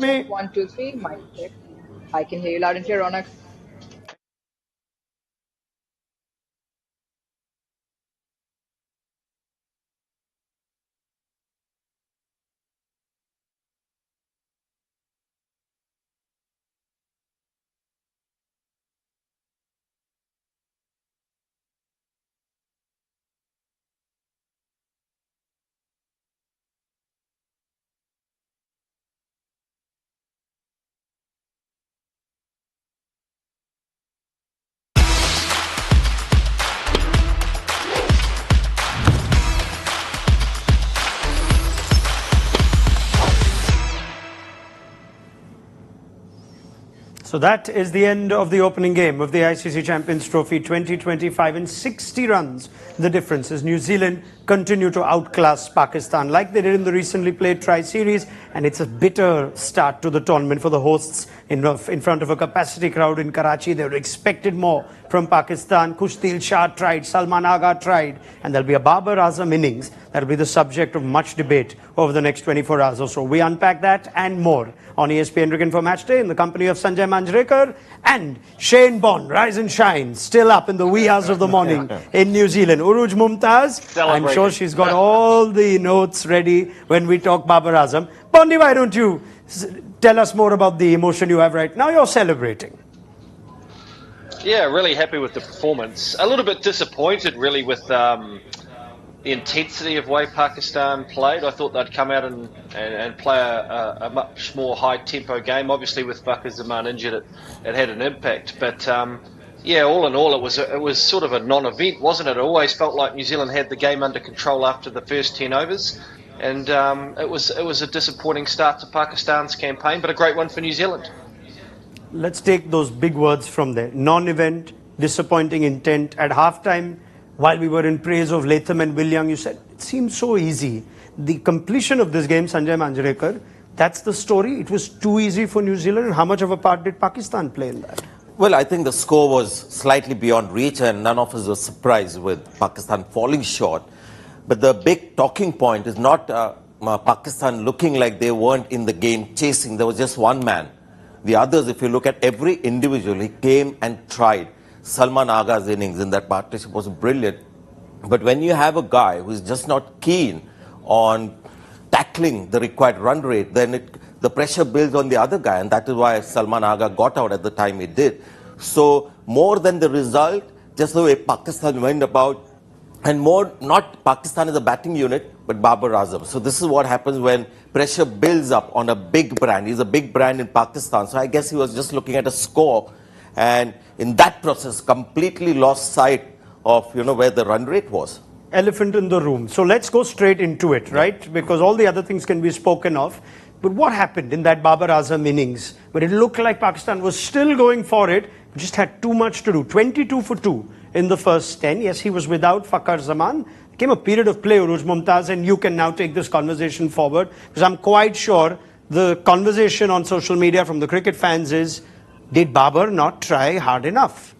me? 1, 2, 3, mic check. I can hear you loud and clear, Ronak. So that is the end of the opening game of the ICC Champions Trophy 2025. In 60 runs, the difference is New Zealand continue to outclass Pakistan like they did in the recently played tri-series, and it's a bitter start to the tournament for the hosts in front of a capacity crowd in Karachi. They were expected more from Pakistan. Kushtil Shah tried, Salman Agha tried, and there'll be a Babar Azam innings that'll be the subject of much debate over the next 24 hours or so. We unpack that and more on ESPN Cricket for Matchday in the company of Sanjay Manjrekar and Shane Bond. Rise and shine, still up in the wee hours of the morning in New Zealand. Uruj Mumtaz, I'm sure she's got all the notes ready when we talk Babar Azam. Bondi, why don't you tell us more about the emotion you have right now? You're celebrating. Yeah, really happy with the performance. A little bit disappointed, really, with the intensity of way Pakistan played. I thought they'd come out and play a much more high-tempo game. Obviously, with Bakr Zaman injured, it had an impact. But yeah, all in all, it was sort of a non-event, wasn't it? It always felt like New Zealand had the game under control after the first 10 overs. And it was a disappointing start to Pakistan's campaign, but a great one for New Zealand. Let's take those big words from there. Non-event, disappointing intent. At halftime, while we were in praise of Latham and Will Young, you said it seems so easy. The completion of this game, Sanjay Manjrekar, that's the story. It was too easy for New Zealand. And how much of a part did Pakistan play in that? Well, I think the score was slightly beyond reach, and none of us were surprised with Pakistan falling short. But the big talking point is not Pakistan looking like they weren't in the game chasing. There was just one man. The others, if you look at every individual, he came and tried. Salman Agha's innings in that partnership was brilliant. But when you have a guy who's just not keen on tackling the required run rate, then the pressure builds on the other guy. And that is why Salman Agha got out at the time he did. So more than the result, just the way Pakistan went about, and more, not Pakistan as a batting unit, but Babar Azam. So this is what happens when pressure builds up on a big brand. He's a big brand in Pakistan. So I guess he was just looking at a score, and in that process, completely lost sight of, where the run rate was. Elephant in the room. So let's go straight into it, right? Because all the other things can be spoken of. But what happened in that Babar Azam innings when it looked like Pakistan was still going for it, just had too much to do? 22 for 2 in the first 10. Yes, he was without Fakhar Zaman. There came a period of play, Uruj Mumtaz, and you can now take this conversation forward, because I'm quite sure the conversation on social media from the cricket fans is, did Babar not try hard enough?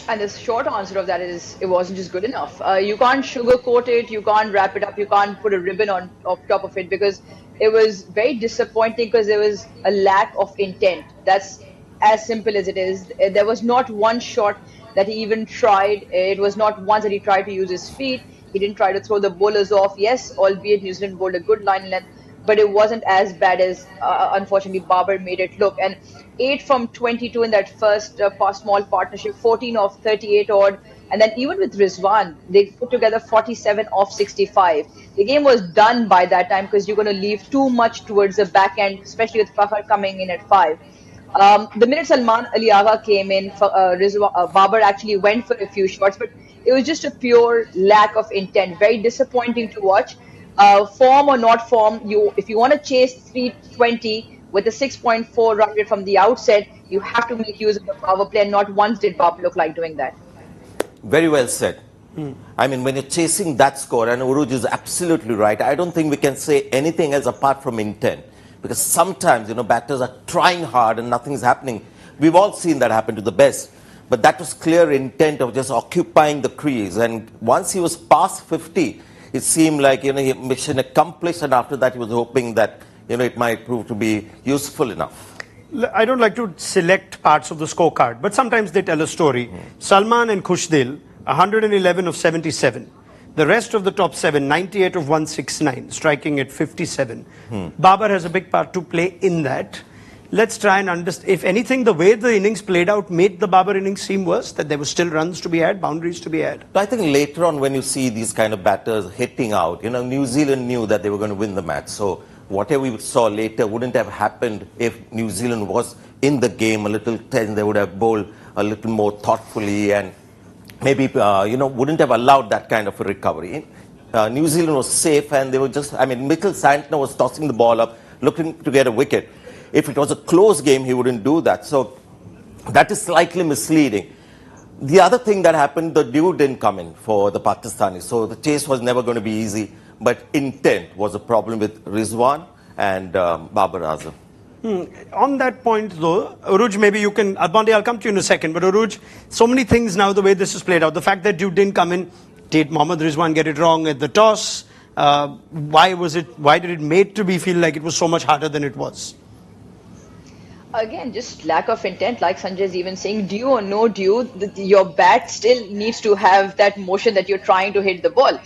And the short answer of that is it wasn't just good enough. You can't sugarcoat it, you can't wrap it up, you can't put a ribbon on top of it, because it was very disappointing because there was a lack of intent. That's as simple as it is. There was not one shot that he even tried. It was not once that he tried to use his feet. He didn't try to throw the bowlers off. Yes, albeit New Zealand bowled a good line length, but it wasn't as bad as, unfortunately, Babar made it look. And 8 from 22 in that first small partnership, 14 of 38 odd. And then even with Rizwan, they put together 47 off 65. The game was done by that time because you're going to leave too much towards the back end, especially with Fakhar coming in at 5. The minute Salman Ali Agha came in, Babar actually went for a few shots, but it was just a pure lack of intent. Very disappointing to watch. Form or not form, if you want to chase 320 with a 6.4 run rate from the outset, you have to make use of the power play, and not once did Babar look like doing that. Very well said. I mean, when you're chasing that score, and Uruj is absolutely right, I don't think we can say anything else apart from intent. Because sometimes, batters are trying hard and nothing's happening. We've all seen that happen to the best. But that was clear intent of just occupying the crease. And once he was past 50, it seemed like, mission accomplished. And after that, he was hoping that, it might prove to be useful enough. I don't like to select parts of the scorecard, but sometimes they tell a story. Salman and Khushdil, 111 of 77. The rest of the top 7, 98 of 169, striking at 57. Babar has a big part to play in that. Let's try and understand, if anything, the way the innings played out made the Babar innings seem worse, that there were still runs to be had, boundaries to be had. I think later on when you see these kind of batters hitting out, New Zealand knew that they were going to win the match. So whatever we saw later wouldn't have happened if New Zealand was in the game a little tense. They would have bowled a little more thoughtfully and maybe, wouldn't have allowed that kind of a recovery. New Zealand was safe and they were Mitchell Santner was tossing the ball up, looking to get a wicket. If it was a close game, he wouldn't do that. So that is slightly misleading. The other thing that happened, the dew didn't come in for the Pakistanis. So the chase was never going to be easy. But intent was a problem with Rizwan and Babar Azam. On that point, though, Uruj, maybe you can, Bondi, I'll come to you in a second, but Uruj, so many things now, the way this is played out. The fact that dew didn't come in, did Mohammad Rizwan get it wrong at the toss? Why did it made to be feel like it was so much harder than it was? Again, just lack of intent, like Sanjay is even saying, dew or no dew, your bat still needs to have that motion that you're trying to hit the ball.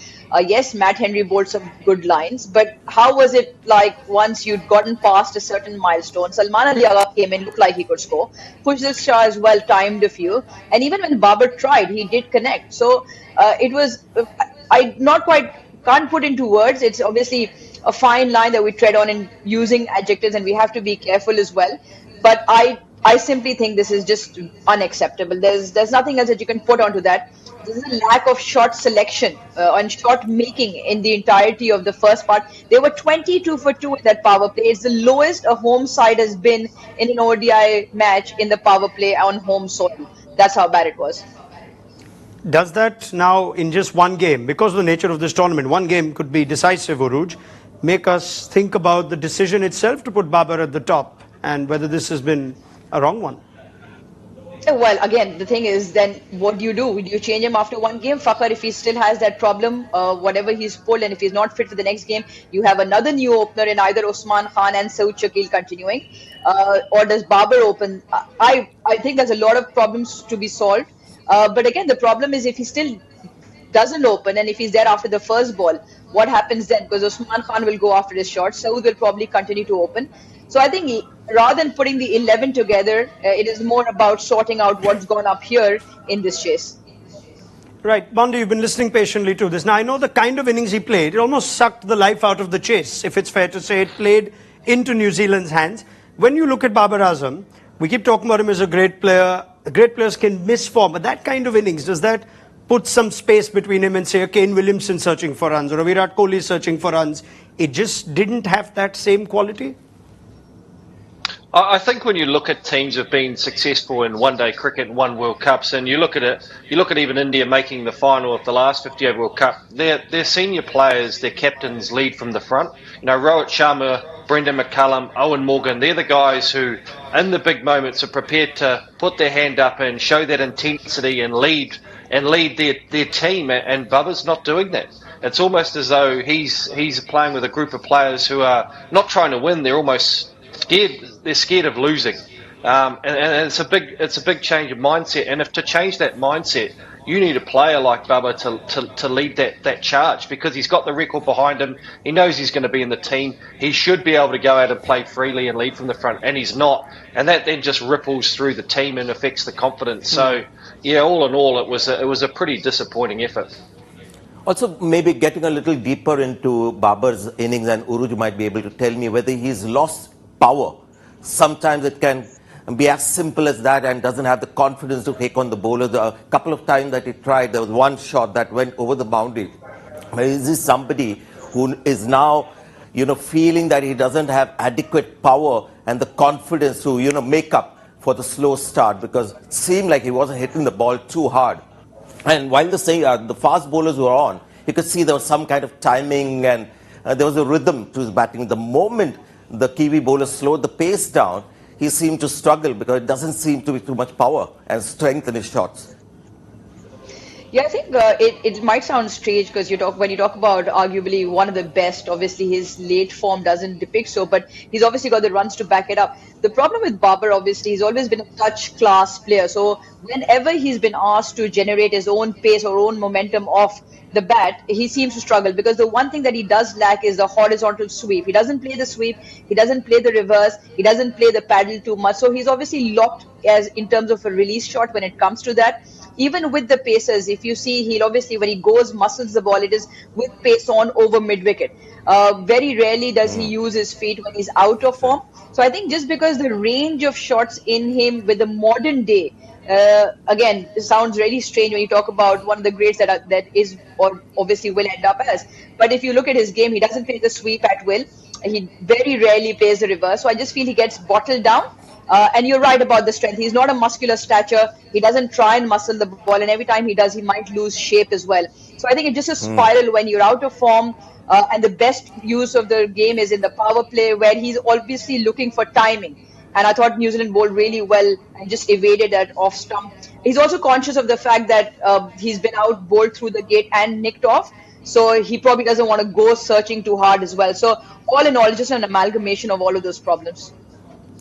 Yes, Matt Henry bowled some good lines, but how was it like once you'd gotten past a certain milestone? Salman Ali Agha came in, looked like he could score. Khushdil Shah as well timed a few, and even when Babar tried, he did connect. So it was, I not quite can't put into words. It's obviously a fine line that we tread on in using adjectives, and we have to be careful as well. But I simply think this is just unacceptable. There's nothing else that you can put onto that. This is a lack of shot selection and shot making in the entirety of the first part. They were 22 for 2 in that power play. It's the lowest a home side has been in an ODI match in the power play on home soil. That's how bad it was. Does that now, in just one game, because of the nature of this tournament, one game could be decisive, Uruj, make us think about the decision itself to put Babar at the top and whether this has been a wrong one? Well, again, the thing is, then what do? Do you change him after one game? Fakhar, if he still has that problem, whatever he's pulled, and if he's not fit for the next game, you have another new opener in either Usman Khan and Saud Shakil continuing. Or does Babar open? I think there's a lot of problems to be solved. But again, the problem is if he still doesn't open and if he's there after the first ball, what happens then? Because Usman Khan will go after his shot. Saud will probably continue to open. So I think rather than putting the 11 together, it is more about sorting out what's gone up here in this chase. Right. Bondi, you've been listening patiently to this. Now, I know the kind of innings he played, it almost sucked the life out of the chase, if it's fair to say. It played into New Zealand's hands. When you look at Babar Azam, we keep talking about him as a great player. Great players can miss form, but that kind of innings, does that put some space between him and, say, a Kane Williamson searching for runs or a Virat Kohli searching for runs? It just didn't have that same quality? I think when you look at teams who've been successful in one-day cricket and won World Cups, and you look at even India making the final of the last 50-over World Cup, their senior players, their captains lead from the front. Rohit Sharma, Brendan McCullum, Owen Morgan, they're the guys who, in the big moments, are prepared to put their hand up and show that intensity and lead their team. And Babar's not doing that. It's almost as though he's playing with a group of players who are not trying to win. They're almost scared. They're scared of losing, and it's a big change of mindset. And if to change that mindset, you need a player like Babar to lead that charge, because he's got the record behind him. He knows he's going to be in the team. He should be able to go out and play freely and lead from the front, and he's not. And that then just ripples through the team and affects the confidence. So, yeah, all in all, it was a pretty disappointing effort. Also, maybe getting a little deeper into Babar's innings, and Uruj might be able to tell me whether he's lost power. Sometimes it can be as simple as that and doesn't have the confidence to take on the bowlers. A couple of times that he tried, there was one shot that went over the boundary. But is this somebody who is now, feeling that he doesn't have adequate power and the confidence to, make up for the slow start? Because it seemed like he wasn't hitting the ball too hard. And while the fast bowlers were on, you could see there was some kind of timing and there was a rhythm to his batting. The moment the Kiwi bowler slowed the pace down, he seemed to struggle because it doesn't seem to be too much power and strength in his shots. Yeah, I think it might sound strange because when you talk about arguably one of the best, obviously his late form doesn't depict so, but he's obviously got the runs to back it up. The problem with Babar, obviously, he's always been a touch class player. So whenever he's been asked to generate his own pace or own momentum off the bat, he seems to struggle because the one thing that he does lack is the horizontal sweep. He doesn't play the sweep, he doesn't play the reverse, he doesn't play the paddle too much. So he's obviously locked as in terms of a release shot when it comes to that. Even with the paces, if you see, he'll obviously, when he goes, muscles the ball, it is with pace on over mid wicket. Very rarely does he use his feet when he's out of form. So I think just because the range of shots in him with the modern day, again, it sounds really strange when you talk about one of the greats that is or obviously will end up as. But if you look at his game, he doesn't play the sweep at will. He very rarely plays the reverse. So I just feel he gets bottled down. And you're right about the strength. He's not a muscular stature. He doesn't try and muscle the ball. And every time he does, he might lose shape as well. So I think it's just a spiral when you're out of form. And the best use of the game is in the power play where he's obviously looking for timing. And I thought New Zealand bowled really well and just evaded that off stump. He's also conscious of the fact that he's been out bowled through the gate and nicked off. So he probably doesn't want to go searching too hard as well. So all in all, it's just an amalgamation of all of those problems.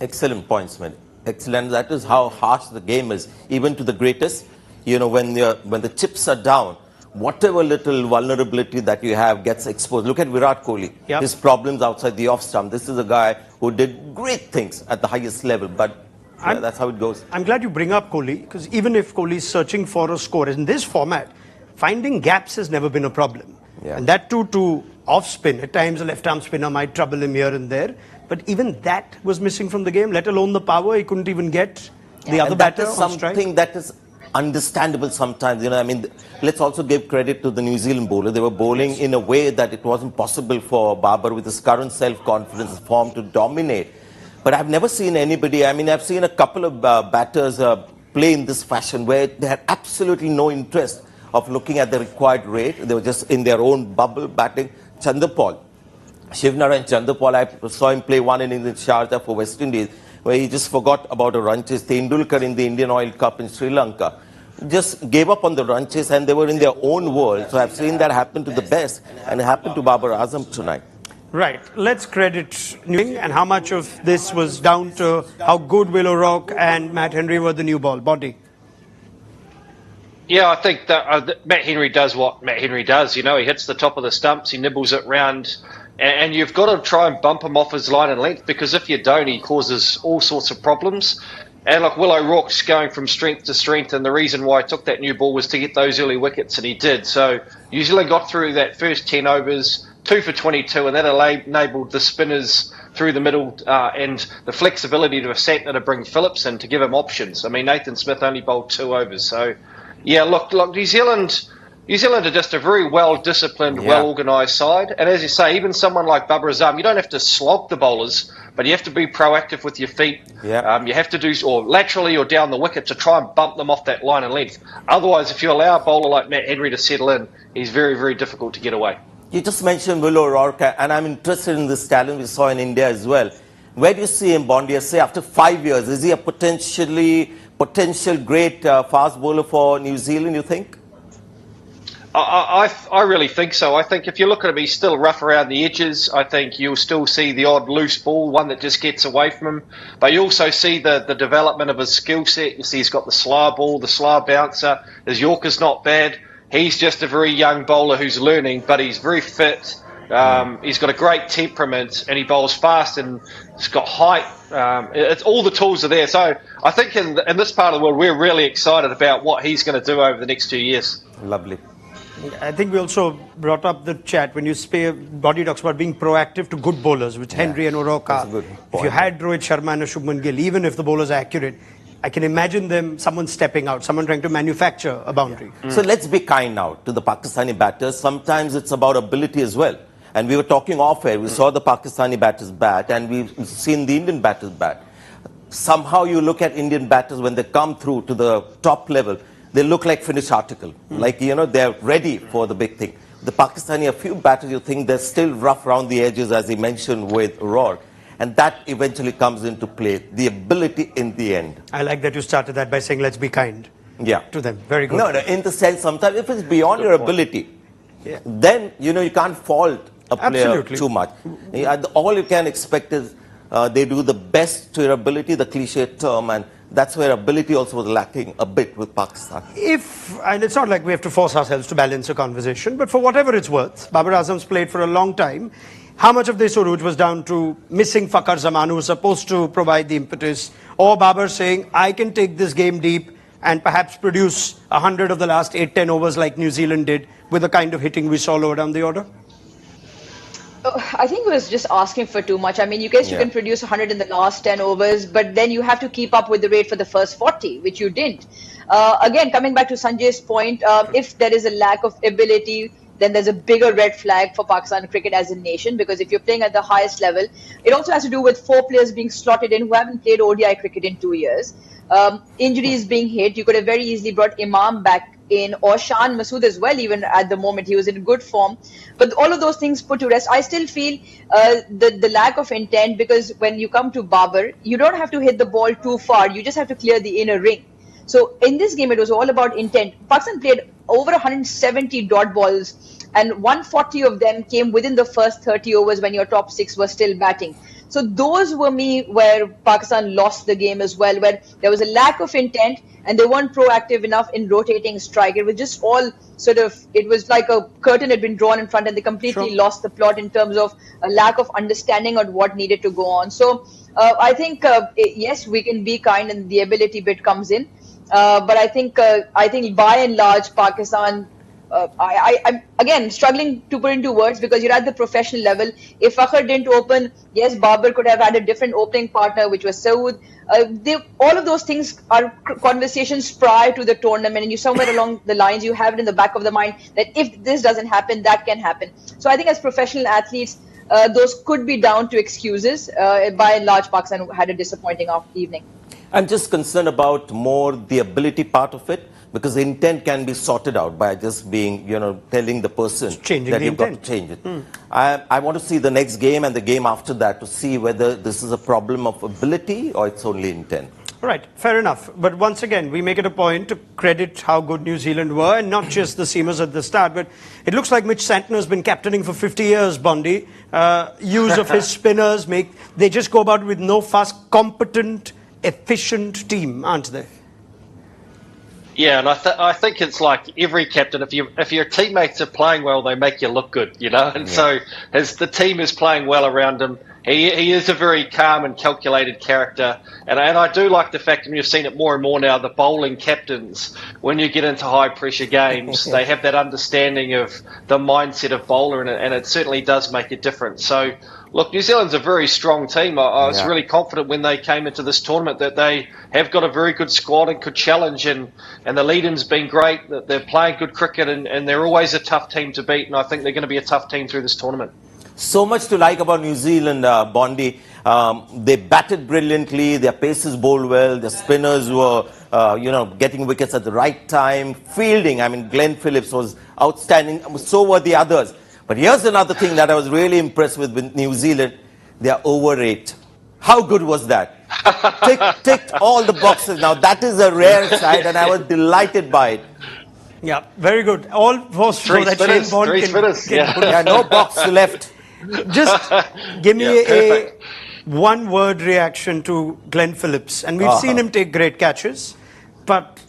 Excellent points, man. Excellent. That is how harsh the game is, even to the greatest. You know, when the chips are down, whatever little vulnerability that you have gets exposed. Look at Virat Kohli. Yep. His problems outside the off stump. This is a guy who did great things at the highest level, but that's how it goes. I'm glad you bring up Kohli, because even if Kohli is searching for a score, in this format, finding gaps has never been a problem. Yeah. And that too to off spin. At times a left arm spinner might trouble him here and there. But even that was missing from the game, let alone the power. He couldn't even get the other batter on strike. Something that is understandable sometimes. You know, I mean, let's also give credit to the New Zealand bowler. They were bowling in a way that it wasn't possible for Babar with his current self-confidence form to dominate. But I've never seen anybody, I mean, I've seen a couple of batters play in this fashion where they had absolutely no interest of looking at the required rate. They were just in their own bubble batting. Chanderpaul. Shivnarayan Chanderpaul, I saw him play one innings in Sharjah for West Indies, where he just forgot about a run chase. Tendulkar in the Indian Oil Cup in Sri Lanka just gave up on the run chase and they were in their own world. So I've seen that happen to the best, and it happened to Babar Azam tonight. Right. Let's credit New and how much of this was down to how good Will O'Rourke and Matt Henry were the new ball. Body. Yeah, I think that Matt Henry does what Matt Henry does. You know, he hits the top of the stumps, he nibbles it round, and you've got to try and bump him off his line and length, because if you don't, he causes all sorts of problems. And look, Will O'Rourke's going from strength to strength, and the reason why he took that new ball was to get those early wickets, and he did. So New Zealand got through that first 10 overs, 2 for 22, and that enabled the spinners through the middle and the flexibility to Santner to bring Phillips in to give him options. I mean, Nathan Smith only bowled 2 overs. So, yeah, look, New Zealand are just a very well-disciplined, well-organised side. And as you say, even someone like Babar Azam, you don't have to slog the bowlers, but you have to be proactive with your feet. Yeah. You have to do, or laterally or down the wicket, to try and bump them off that line and length. Otherwise, if you allow a bowler like Matt Henry to settle in, he's very, very difficult to get away. You just mentioned Will O'Rourke, and I'm interested in this talent we saw in India as well. Where do you see him, Bondi? Say after 5 years, is he a potential great fast bowler for New Zealand, you think? I really think so. I think if you look at him, he's still rough around the edges. I think you'll still see the odd loose ball, one that just gets away from him. But you also see the development of his skill set. You see he's got the slow ball, the slow bouncer. His Yorker's not bad. He's just a very young bowler who's learning, but he's very fit. He's got a great temperament, and he bowls fast, and he's got height. It's all the tools are there. So I think in this part of the world, we're really excited about what he's going to do over the next 2 years. Lovely. I think we also brought up the chat when you Body talks about being proactive to good bowlers, which Henry and O'Rourke are. If you had Rohit Sharma and Shubman Gill, even if the bowlers are accurate, I can imagine someone stepping out, someone trying to manufacture a boundary. So let's be kind now to the Pakistani batters. Sometimes it's about ability as well. And we were talking off air. We saw the Pakistani batters bat, and we've seen the Indian batters bat. Somehow you look at Indian batters when they come through to the top level, they look like finished article. Like, you know, they're ready for the big thing. The Pakistani, a few batters, you think they're still rough around the edges, as he mentioned with O'Rourke. And that eventually comes into play, the ability in the end. I like that you started that by saying, let's be kind. to them. Very good. No, in the sense, sometimes if it's beyond your ability, then, you can't fault a player too much. All you can expect is they do the best to your ability, the cliche term, and that's where ability also was lacking a bit with Pakistan. And it's not like we have to force ourselves to balance a conversation, but for whatever it's worth, Babar Azam's played for a long time. How much of this, Uruj, was down to missing Fakhar Zaman, who was supposed to provide the impetus, or Babar saying, I can take this game deep and perhaps produce 100 of the last 8-10 overs like New Zealand did with the kind of hitting we saw lower down the order? I think it was just asking for too much. I mean, you can produce 100 in the last 10 overs, but then you have to keep up with the rate for the first 40, which you didn't. Again, coming back to Sanjay's point, if there is a lack of ability, then there's a bigger red flag for Pakistan cricket as a nation, because if you're playing at the highest level, it also has to do with 4 players being slotted in who haven't played ODI cricket in 2 years. Injuries being hit, you could have very easily brought Imam back in, or Shan Masood as well. Even at the moment, he was in good form. But all of those things put to rest, I still feel the lack of intent, because when you come to Babar, you don't have to hit the ball too far. You just have to clear the inner ring. So in this game, it was all about intent. Pakistan played over 170 dot balls, and 140 of them came within the first 30 overs when your top 6 were still batting. So those were where Pakistan lost the game as well, where there was a lack of intent and they weren't proactive enough in rotating strike. It was just all it was like a curtain had been drawn in front, and they completely lost the plot in terms of a lack of understanding on what needed to go on. So I think, yes, we can be kind and the ability bit comes in. But I think by and large, Pakistan, I'm again struggling to put into words, because you're at the professional level. If Fakhar didn't open, yes, Babar could have had a different opening partner, which was Saud. All of those things are conversations prior to the tournament, and you somewhere along the lines, you have it in the back of the mind that if this doesn't happen, that can happen. So I think as professional athletes, those could be down to excuses. By and large, Pakistan had a disappointing evening. I'm just concerned about more the ability part of it, because the intent can be sorted out by just being, telling the person that you've got to change it. I want to see the next game and the game after that to see whether this is a problem of ability or it's only intent. Right, fair enough. But once again, we make it a point to credit how good New Zealand were, and not just the seamers at the start, but it looks like Mitch Santner's been captaining for 50 years, Bondi. Use of his spinners, they just go about with no fuss, competent, efficient team, aren't they? Yeah, and I think it's like every captain, if your teammates are playing well, they make you look good, And so as the team is playing well around him, he is a very calm and calculated character. And I do like the fact, and you've seen it more and more now, the bowling captains, when you get into high-pressure games, they have that understanding of the mindset of bowler, and it certainly does make a difference. So, look, New Zealand's a very strong team. I was really confident when they came into this tournament that they have got a very good squad and could challenge, and the lead-in's been great, that they're playing good cricket, and they're always a tough team to beat, and I think they're going to be a tough team through this tournament. So much to like about New Zealand, Bondi. They batted brilliantly, their paces bowled well, their spinners were, getting wickets at the right time. Fielding, Glenn Phillips was outstanding, so were the others. But here's another thing that I was really impressed with New Zealand. They are over 8. How good was that? Ticked all the boxes. Now, that is a rare sight, and I was delighted by it. Yeah, very good. All was so that Shane Bond can no box left. Just give me a one-word reaction to Glenn Phillips. And we've seen him take great catches, but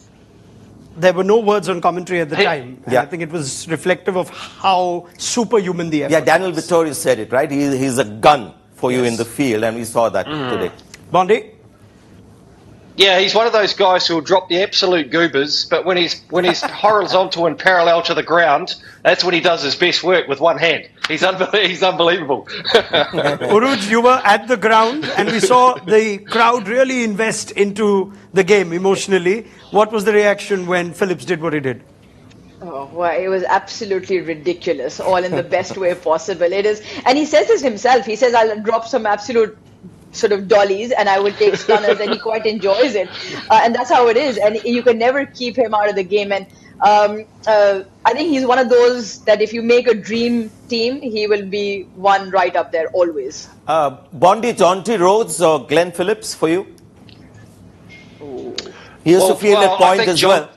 there were no words on commentary at the time. I think it was reflective of how superhuman the effort was. Daniel Vittori said it, right? He's a gun for you in the field, and we saw that today. Bondi? Yeah, he's one of those guys who will drop the absolute goobers, but when he's horizontal and parallel to the ground, that's when he does his best work with one hand. He's unbelievable. Uruj, you were at the ground, and we saw the crowd really invest into the game emotionally. What was the reaction when Phillips did what he did? Oh, well, it was absolutely ridiculous, all in the best way possible. It is, and he says this himself. He says, I'll drop some absolute sort of dollies and I will take stunners, and he quite enjoys it. And that's how it is. And you can never keep him out of the game. And I think he's one of those that if you make a dream team, he will be one right up there always. Bondi, Jonty Rhodes or Glenn Phillips for you? He used to feel that I point think as well.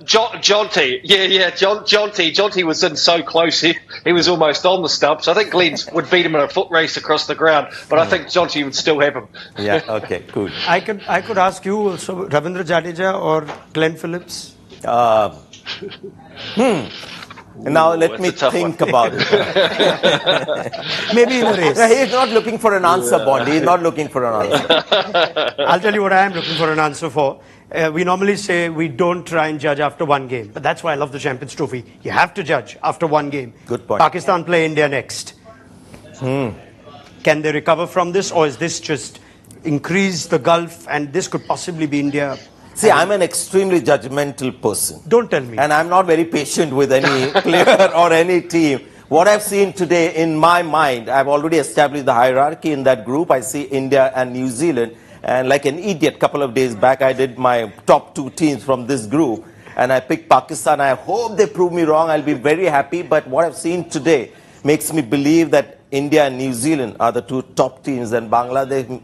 Jonty was in so close, he was almost on the stumps. I think Glenn would beat him in a foot race across the ground, but I think Jonty would still have him. Yeah, okay, cool. I could ask you also, Ravindra Jadeja or Glenn Phillips? Now let me think about it. Maybe in a race. No, he's not looking for an answer, Bondi. He's not looking for an answer. I'll tell you what I am looking for an answer for. We normally say we don't try and judge after one game, but that's why I love the Champions Trophy. You have to judge after one game. Good point. Pakistan play India next. Can they recover from this, or is this just increase the gulf and this could possibly be India? See, I'm an extremely judgmental person. Don't tell me. And I'm not very patient with any player or any team. What I've seen today, in my mind, I've already established the hierarchy in that group. I see India and New Zealand. And like an idiot, a couple of days back, I did my top 2 teams from this group. And I picked Pakistan. I hope they prove me wrong. I'll be very happy. But what I've seen today makes me believe that India and New Zealand are the 2 top teams. And Bangladesh,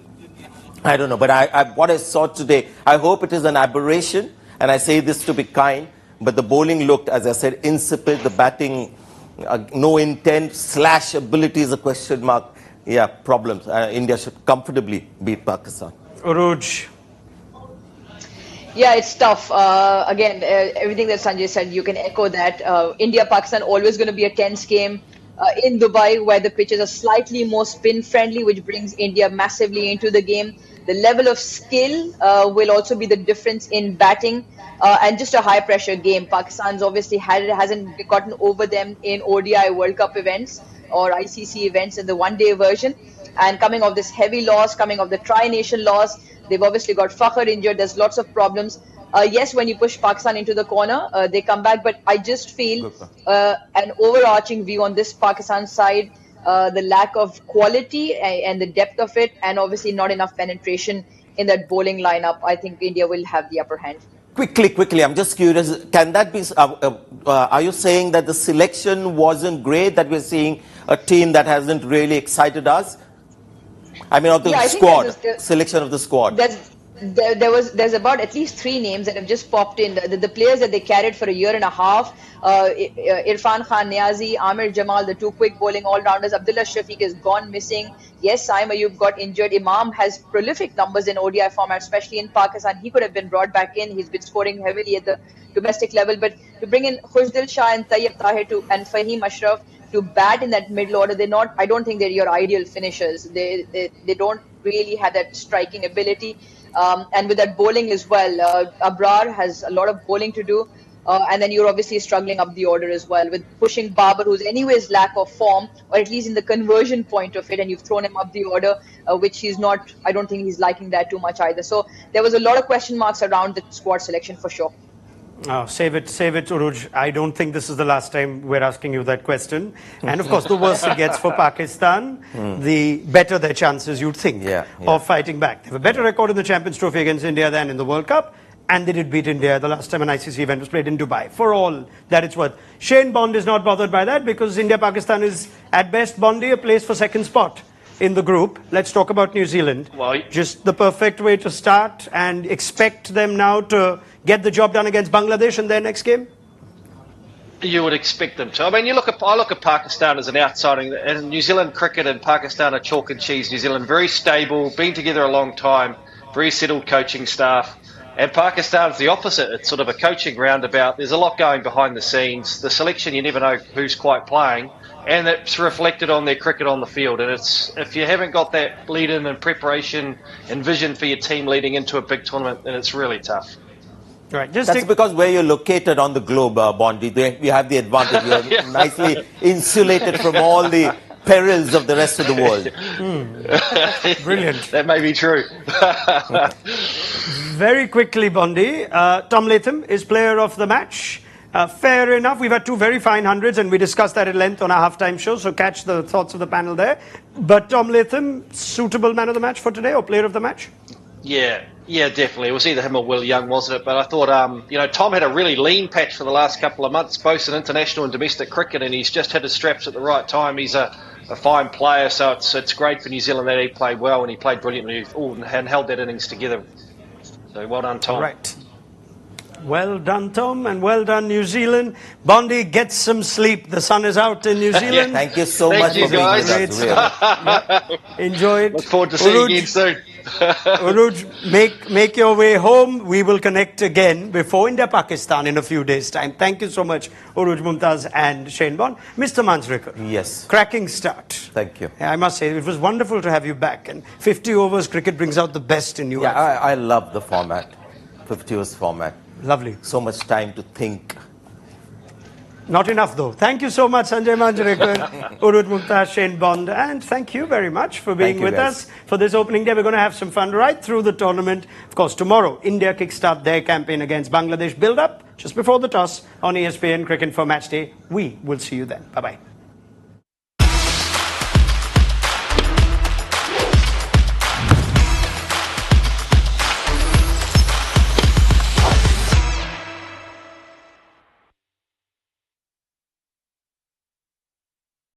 I don't know. But what I saw today, I hope it is an aberration. And I say this to be kind. But the bowling looked, as I said, insipid. The batting, no intent, / ability is a question mark. Yeah, problems. India should comfortably beat Pakistan. Uruj. Yeah, it's tough. Again, everything that Sanjay said, you can echo that. India-Pakistan always going to be a tense game in Dubai, where the pitches are slightly more spin-friendly, which brings India massively into the game. The level of skill will also be the difference in batting, and just a high-pressure game. Pakistan's obviously hasn't gotten over them in ODI World Cup events or ICC events in the one-day version. And coming off this heavy loss, coming off the Tri-Nation loss, they've obviously got Fakhr injured. There's lots of problems. Yes, when you push Pakistan into the corner, they come back. But I just feel an overarching view on this Pakistan side, the lack of quality and the depth of it, and obviously not enough penetration in that bowling lineup. I think India will have the upper hand. Quickly, I'm just curious. Can that be, are you saying that the selection wasn't great, that we're seeing a team that hasn't really excited us? I mean, of the squad, selection of the squad. There's about at least 3 names that have just popped in. The players that they carried for a year and a half, Irfan Khan, Niazi, Amir Jamal, the 2 quick bowling all-rounders. Abdullah Shafiq is gone missing. Yes, Saim Ayub got injured. Imam has prolific numbers in ODI format, especially in Pakistan. He could have been brought back in. He's been scoring heavily at the domestic level. But to bring in Khushdil Shah and Tayyib Tahir and Fahim Ashraf to bat in that middle order, I don't think they're your ideal finishers. They don't really have that striking ability. And with that bowling as well, Abrar has a lot of bowling to do. And then you're obviously struggling up the order as well with pushing Babar, who's anyways lack of form, or at least in the conversion point of it, and you've thrown him up the order, which he's not, I don't think he's liking that too much either. So there was a lot of question marks around the squad selection for sure. Oh, save it, Uruj. I don't think this is the last time we're asking you that question. And of course, the worse it gets for Pakistan, the better their chances, you'd think, of fighting back. They have a better record in the Champions Trophy against India than in the World Cup. And they did beat India the last time an ICC event was played in Dubai. For all that it's worth. Shane Bond is not bothered by that because India-Pakistan is, at best, Bondi, a place for second spot in the group. Let's talk about New Zealand. Well, just the perfect way to start and expect them now to get the job done against Bangladesh in their next game? You would expect them to. I mean, I look at Pakistan as an outsider, and New Zealand cricket and Pakistan are chalk and cheese. New Zealand, very stable, been together a long time, very settled coaching staff. And Pakistan's the opposite. It's sort of a coaching roundabout. There's a lot going behind the scenes. The selection, you never know who's quite playing. And it's reflected on their cricket on the field. And it's if you haven't got that lead-in and preparation and vision for your team leading into a big tournament, then it's really tough. Right. That's because where you're located on the globe, Bondi, you have the advantage. You're nicely insulated from all the perils of the rest of the world. Brilliant. That may be true. Very quickly, Bondi, Tom Latham is player of the match. Fair enough. We've had 2 very fine hundreds and we discussed that at length on our halftime show, so catch the thoughts of the panel there. But Tom Latham, suitable man of the match for today or player of the match? Yeah, definitely. It was either him or Will Young, wasn't it? But I thought, Tom had a really lean patch for the last couple of months, both in international and domestic cricket, and he's just hit his straps at the right time. He's a fine player, so it's great for New Zealand that he played well and he played brilliantly and held that innings together. So well done, Tom. Right. Well done, Tom, and well done, New Zealand. Bondi, get some sleep. The sun is out in New Zealand. Thank you so Thank much you, for being with guys. us. Really. Enjoy it. Look forward to seeing you again soon. Uruj, make your way home. We will connect again before India-Pakistan in a few days' time. Thank you so much, Uruj Mumtaz and Shane Bond. Mr. Manjrekar. Yes. Cracking start. Thank you. I must say, it was wonderful to have you back. And 50 overs cricket brings out the best in you. Yeah, I love the format. 50 overs format. Lovely. So much time to think. Not enough, though. Thank you so much, Sanjay Manjrekar, Uruj Mumtaz, Shane Bond, and thank you very much for being with us for this opening day. We're going to have some fun right through the tournament. Of course, tomorrow, India kickstart their campaign against Bangladesh. Build up just before the toss on ESPN Cricket for Match Day. We will see you then. Bye-bye.